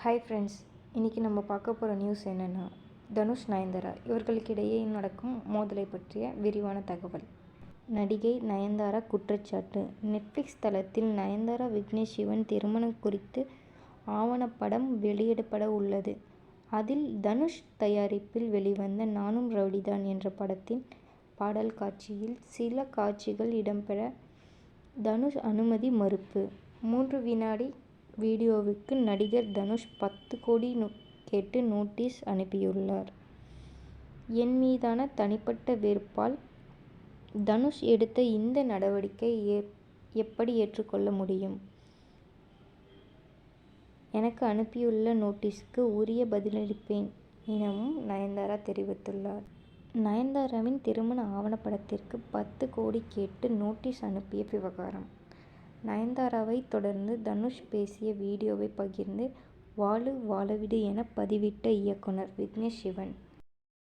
Hi friends, இன்றைக்கி நம்ம பார்க்க போகிற நியூஸ் என்னென்னா, தனுஷ் நயன்தாரா இவர்களுக்கிடையே நடக்கும் மோதலை பற்றிய விரிவான தகவல். நடிகை நயன்தாரா குற்றச்சாட்டு. நெட்ஃப்ளிக்ஸ் தளத்தில் நயன்தாரா விக்னேஷ் சிவன் திருமணம் குறித்து ஆவணப்படம் வெளியிடப்பட உள்ளது. அதில் தனுஷ் தயாரிப்பில் வெளிவந்த நானும் ரவுடிதான் என்ற படத்தின் பாடல் காட்சியில் சில காட்சிகள் இடம்பெற தனுஷ் அனுமதி மறுப்பு. 3 வினாடி வீடியோவுக்கு நடிகர் தனுஷ் 10 கோடி கேட்டு நோட்டீஸ் அனுப்பியுள்ளார். என் மீதான தனிப்பட்ட வெறுப்பால் தனுஷ் எடுத்த இந்த நடவடிக்கை எப்படி ஏற்றுக்கொள்ள முடியும்? எனக்கு அனுப்பியுள்ள நோட்டீஸுக்கு உரிய பதிலளிப்பேன் எனவும் நயன்தாரா தெரிவித்துள்ளார். நயன்தாராவின் திருமண ஆவணப்படத்திற்கு 10 கோடி கேட்டு நோட்டீஸ் அனுப்பிய விவகாரம். நயன்தாராவை தொடர்ந்து தனுஷ் பேசிய வீடியோவை பகிர்ந்து வாழு வாழவிடு என பதிவிட்ட இயக்குனர் விக்னேஷ் சிவன்.